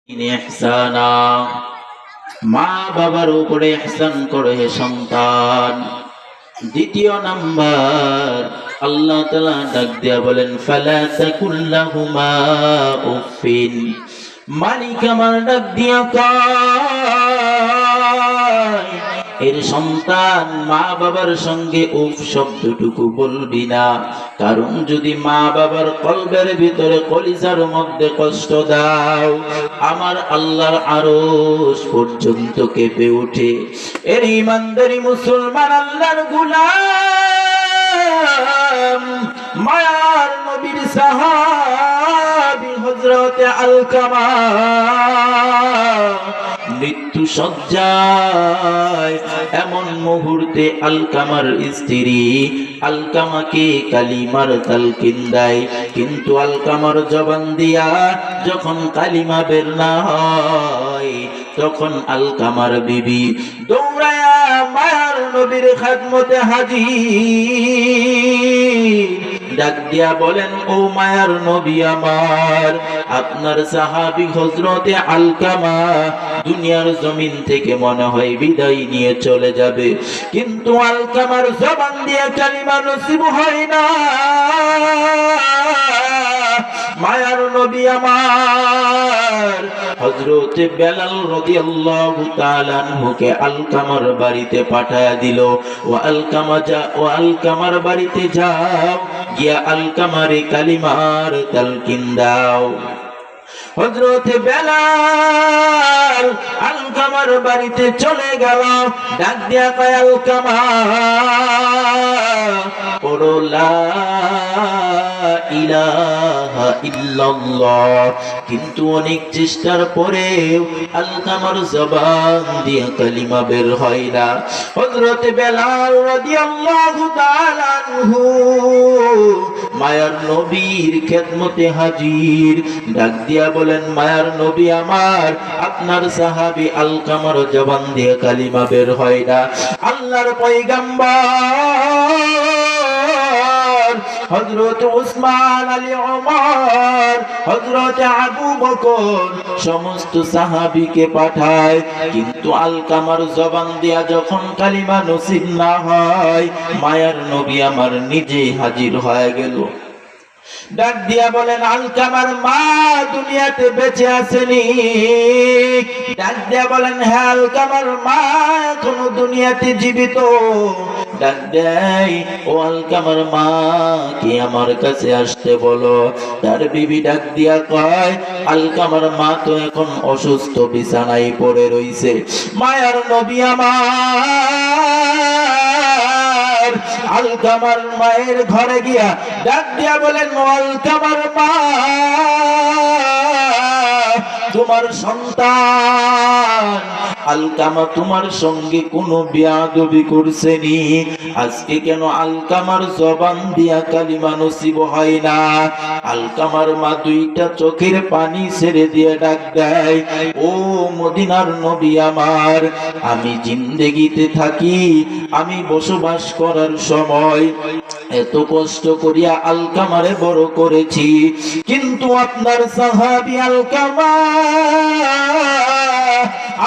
ইহসানা, মা বাবার উপরে ইহসান করে সন্তান। দ্বিতীয় নাম্বার, আল্লাহ তাআলা ডাক দিয়া বলেন ফালা তাকুল্লাহুমা উফিন। মালিক আমার ডাক দিয়া কয়, এর সন্তান মা বাবার সঙ্গে উফ শব্দটুকু বলবি না। কারণ যদি মা বাবার কলবের ভিতরে কলিজার মধ্যে কষ্ট দাও, আমার আল্লাহর আরশ পর্যন্ত কেঁপে ওঠে। এর ইমানদারি মুসলমান আল্লাহর গোলাম, মায়ার নবীর সাহাবী হযরতে আলকামা মৃত্যু সজ্জায় এমন মুহূর্তে আলকামার স্ত্রী আলকামাকে কালিমার তালকিন দেয়, কিন্তু আলকামার জবান দিয়া যখন কালিমা বের না হয়, তখন আলকামার বিবি দৌড়ায়া মায়ার নবীর খেদমতে হাজির। ডাক দিয়া বলেন, ও মায়ার নবী আমার, আপনার সাহাবী হযরতে আলকামা দুনিয়ার জমিন থেকে মনে হয় বিদায় নিয়ে চলে যাবে, কিন্তু আলকামার জবান দিয়ে কালিমা নসিব হয় না। মায়ার নবী আমার হযরতে বেলাল রাদিয়াল্লাহু তাআলা আনহুকে আলকামার বাড়িতে পাঠায়া দিল। ও আলকামার বাড়িতে যাও, গিয়া আলকামারে কালিমার তালকিন দাও। হযরতে বেলাল আলকামার বাড়িতে চলে গেল। ডাক দিয়া কয়, আলকামা পড়ো লা ইলাহা ইল্লাল্লাহ। কিন্তু অনেক চেষ্টার পরেও আলকামার জবান দিয়া কালিমা বের হয় না। হযরতে বেলাল রাদিয়াল্লাহু তাআলা আনহু মায়ার নবীর খেদমতে হাজির। ডাক দিয়া বলেন, মায়ার নবী আমার, আপনার সাহাবী আলকামার জবান দিয়ে কালিমা বের হয় না। আল্লাহর পয়গম্বর হযরত উসমান, আলী, ওমর, হযরত আবু বকর সমস্ত সাহাবীকে পাঠায়, কিন্তু আলকামার জবান দিয়া যখন কালিমা নসিব না হয়, মায়ার নবী আমার নিজে হাজির হয়ে গেল। ডাক দিয়া বলেন, আলকামার মা দুনিয়াতে বেঁচে আসেনি? ডাক দিয়া বলেন, হ্যাঁ, আলকামার মা এখনো দুনিয়াতে জীবিত। ডাক দেয়, ও আলকামার মা কি আমার কাছে আসতে বলো। তার বিবি ডাক দিয়া কয়, আলকামার মা তো এখন অসুস্থ, বিছানায় পড়ে রইছে। মায়ার নবী আমার আলকামার মায়ের ঘরে গিয়া ডাক দিয়া বলেন, ও আলকামার মা, তোমার সন্তান আলকামা তোমার সঙ্গে কোনো বেয়াদবি করছেনি? আজকে কেন আলকামার জবান দিয়া কালিমা নসিব হয় না? আলকামার মা দুইটা চোখের পানি ছেড়ে দিয়ে ডাক দেয়, ও মদিনার নবী আমার, আমি জিন্দেগিতে থাকি, আমি বসবাস করার সময় এত কষ্ট করিয়া আলকামারে বড় করেছি, কিন্তু আপনার সাহাবী আলকামা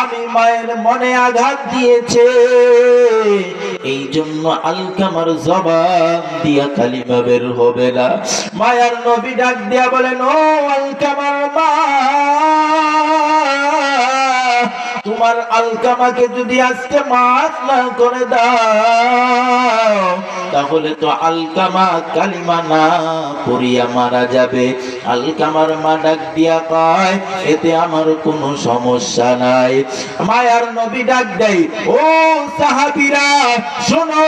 আমি মায়ের মনে আঘাত দিয়েছে, এই জন্য আলকামার জবান দিয়া কালিমা বের হবে না। মায়ার নবী ডাক দিয়া বলেন, ও আলকামার মা, তোমার আলকামাকে যদি আজকে মাফ না করে দাও, তাহলে তো আলকামা কালিমা না পড়িয়া মারা যাবে। আলকামার মা ডাক দিয়া কয়, এতে আমার কোনো সমস্যা নাই। মায়ার নবী ডাক দেয়, ও সাহাবীরা শোনো,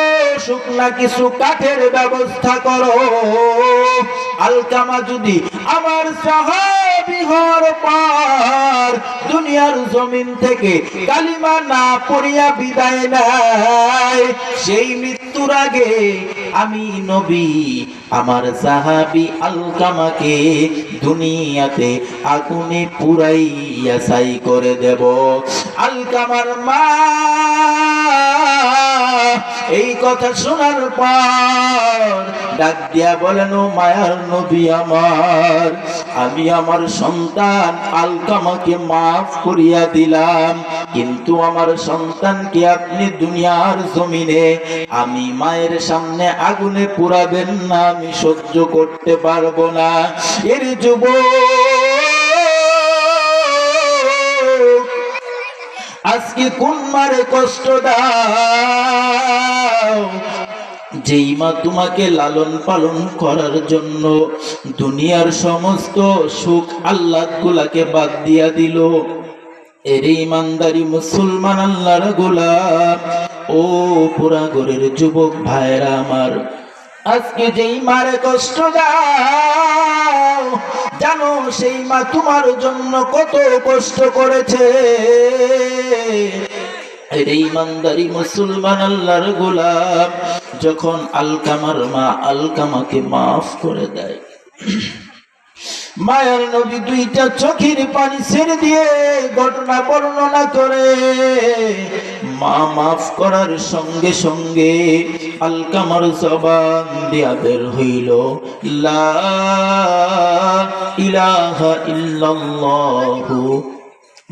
শুকনা কিছু কাঠের ব্যবস্থা করো। আলকামা যদি আমার সাহাবী হওয়ার পর দুনিয়ার জমিন থেকে কালিমা না পড়িয়া বিদায় নেয়, সেই মৃত্যুর আগে আমি নবী আমার সাহাবী আলকামাকে দুনিয়াতে আগুনে পুরাইয়া ছাই করে দেব। আলকামার মা এই কথা শোনার পর ডাক দিয়া বলেন, ও মায়ার নবী আমার, আমি আমার সন্তান আলকামাকে মাফ করিয়া দিলাম, কিন্তু আমার সন্তানকে আপনি দুনিয়ার জমিনে আমি মায়ের সামনে আগুনে পুরাবেন না, আমি সহ্য করতে পারবো না। এর আজকে কোন মারে কষ্ট দাও, যেই মা তোমাকে লালন পালন করার জন্য দুনিয়ার সমস্ত সুখ আহ্লাদ গুলাকে বাদ দিয়া দিল। এর ইমানদারি মুসলমান আল্লাহর গোলাম, ও পুরা ঘরের যুবক ভাইরা আমার, আজকে যেই মারে কষ্ট দাও, জানো সেই মা তোমার জন্য কত কষ্ট করেছে। এই ইমানদারি মুসলমান আল্লাহর গোলাম, যখন আলকামার মা আলকামাকে মাফ করে দেয়, মায়ার নবী দুইটা চোখের পানি ছেড়ে দিয়ে ঘটনা বর্ণনা করে, মা মাফ করার সঙ্গে সঙ্গে আলকামার জবান দিয়া বের হইল, লা ইলাহা ইল্লাল্লাহু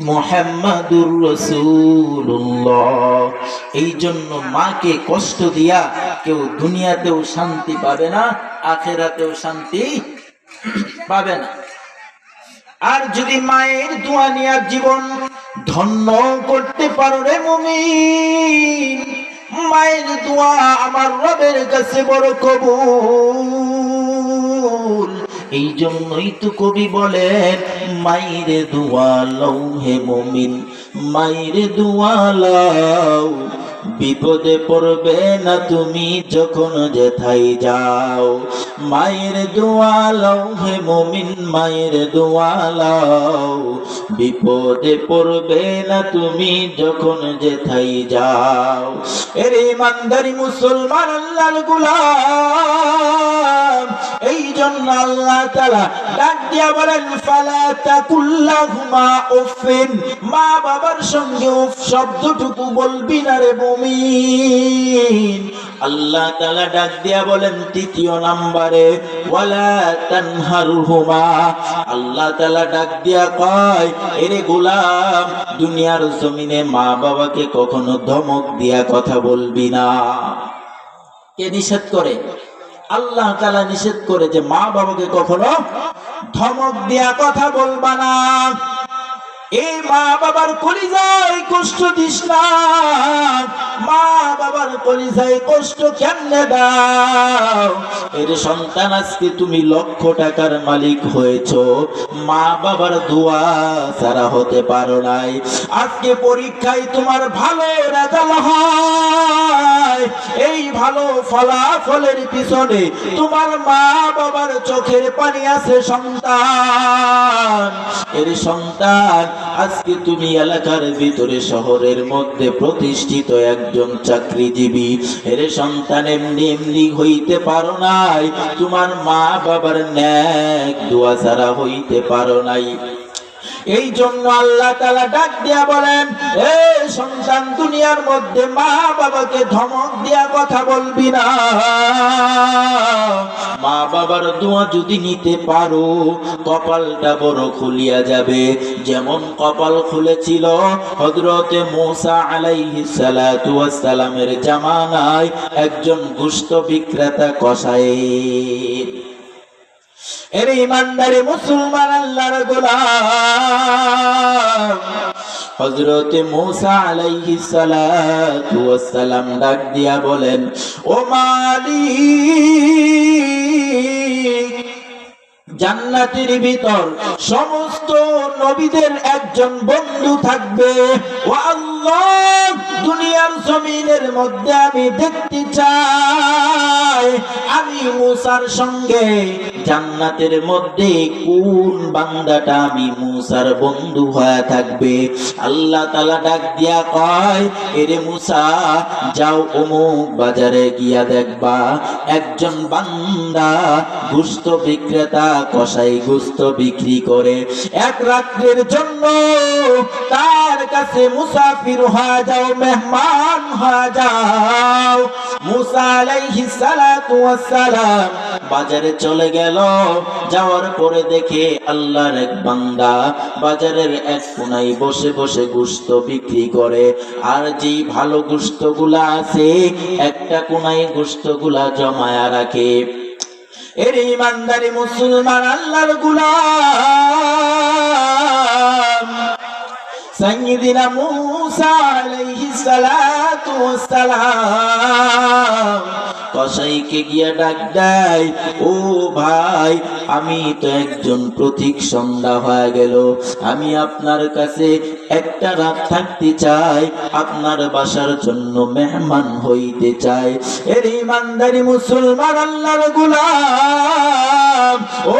মুহাম্মাদুর রাসূলুল্লাহ। এই জন্য মাকে কষ্ট দিয়া কেউ দুনিয়াতেও শান্তি পাবে না, আখিরাতেও শান্তি পাবে না। আর যদি মায়ের দোয়া নিয়ে জীবন ধন্য করতে পারো রে মুমিন, মায়ের দোয়া আমার রবের কাছে বড় কবুল। এই জন্যই তো কবি বলেন, মায়ের দোয়া লও হে মুমিন, মায়ের দোয়া লও, বিপদে পড়বে না তুমি যখন যেথায় যাও। মায়ের দোয়া লও হে মুমিন, মায়ের দোয়া লও, বিপদে পড়বে না তুমি যখন যেথায় যাও। এর ইমানদারি মুসলমান আল্লাহর গোলাম, এই জন্য আল্লাহ তাআলা ডাক দিয়া বলেন, ফালা তাকুল্লাহুমা উফিন, মা বাবার সঙ্গে উফ শব্দটুকু বলবি না রে মুমিন। আল্লাহ তাআলা ডাক দিয়া বলেন তৃতীয় নম্বরে, ওয়ালা তানহারহুমা, আল্লাহ তাআলা ডাক দিয়া কয়, এরে গোলাম, দুনিয়ার জমিনে মা বাবাকে কখনো ধমক দিয়া কথা বলবি না। কে নিষেধ করে? আল্লাহ তাআলা নিষেধ করে যে মা বাবাকে কখনো ধমক দিয়া কথা বলবা না। এই মা বাবার কলিজায় কষ্ট দিস না, মা বাবার কলিজায় কষ্ট কেমনে দাও? এর সন্তান, আজকে তুমি লক্ষ টাকার মালিক হয়েছো, মা বাবার দোয়া ছাড়া হতে পারো নাই। আজকে পরীক্ষায় তোমার ভালো রেজাল্ট হয়, এই ভালো ফলাফলের পিছনে তোমার মা বাবার চোখের পানি আছে সন্তান। এর সন্তান, আজকে তুমি এলাকার ভিতরে শহরের মধ্যে প্রতিষ্ঠিত একজন চাকরিজীবী, এর সন্তান এমনি এমনি হইতে পারো নাই, তোমার মা বাবার নেক দোয়া ছাড়া হইতে পারো নাই। এই জন্য আল্লাহ তাআলা ডাক দিয়া বলেন, এ সন্তান, দুনিয়ার মধ্যে মা বাবাকে ধমক দিয়া কথা বলবি না। মা বাবার দোয়া যদি নিতে পারো, কপালটা বড় খুলিয়া যাবে। যেমন কপাল খুলেছিল হযরতে মূসা আলাইহিস সালাতু ওয়াস সালামের জামানায় একজন গোশত বিক্রেতা কসাই। এর ইমানদারি মুসলমান আল্লাহর গোলাম, হযরতে মূসা আলাইহিস সালাতু ওয়াস সালাম ডাক দিয়া বলেন, ও মালিক, জান্নাতের ভিতর সমস্ত নবীদের একজন বন্ধু থাকবে। ও আল্লাহ, দুনিয়ার জমিনের মধ্যে আমি দেখতে চাই, আমি মূসার সঙ্গে জান্নাতের মধ্যে কোন বান্দাটা আমি মূসার বন্ধু হয়ে থাকবে। আল্লাহ তাআলা ডাক দিয়া কয়, এরে মূসা, যাও অমুক বাজারে গিয়া দেখবা, একজন বান্দা গোশত বিক্রেতা কসাই গোশত বিক্রি করে, এক রাত্রের জন্য তার কাছে মুসাফির হয়ে যাও, মেহমান হয়ে যাও। মুসা আলাইহিস সালাতু ওয়াস সালাম বাজারে চলে গেল। যাওয়ার পরে দেখে আল্লাহর এক বান্দা বাজারের এক কোনায় বসে বসে গোশত বিক্রি করে। আর যেই ভালো গোশতগুলা আছে একটা কোনায় গোশতগুলা জমায়া রাখে। এর ইমানদারি মুসলমান আল্লাহর গোলাম সাইয়্যিদিনা মূসা আলাইহিস সালাতু ওয়াস সালাম কসাইকে গিয়া ডাক দেয়, ও ভাই, আমি তো একজন পথিক সন্ধ্যা হয়ে গেল, আমি আপনার কাছে একটা রাত থাকতে চাই, আপনার বাসার জন্য মেহমান হইতে চাই। এর ইমানদারি মুসলমান আল্লাহর গোলাম, ও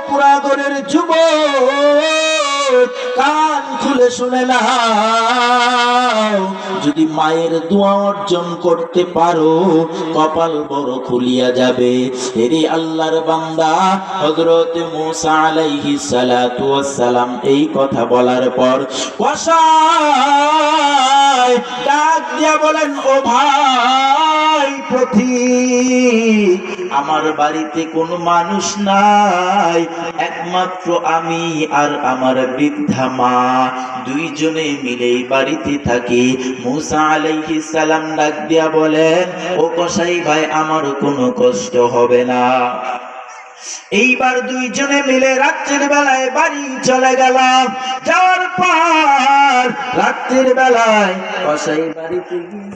পুরাগরের যুবক, কান খুলে শুনে নাও, যদি মায়ের দোয়া অর্জন করতে পারো কপাল বড় খুলিয়া যাবে। এরে আল্লাহর বান্দা হযরত মূসা আলাইহিস সালাতু ওয়াস সালাম এই কথা বলার পর কসাই ডাক দিয়া বলেন, ও ভাই পথিক, আমার বাড়িতে কোনো মানুষ নাই, একমাত্র আমি আর আমার বৃদ্ধা মা, দুইজনে মিলেই বাড়িতে থাকি। মূসা আলাইহিস সালাম ডাক দিয়া বলেন, ও কসাই ভাই, আমার কোনো কষ্ট হবে না। এইবার দুইজনে মিলে রাত্রির বেলায় বাড়ি চলে গেলাম। যাওয়ার পর রাত্রির বেলায় কসাই বাড়িতে গিয়ে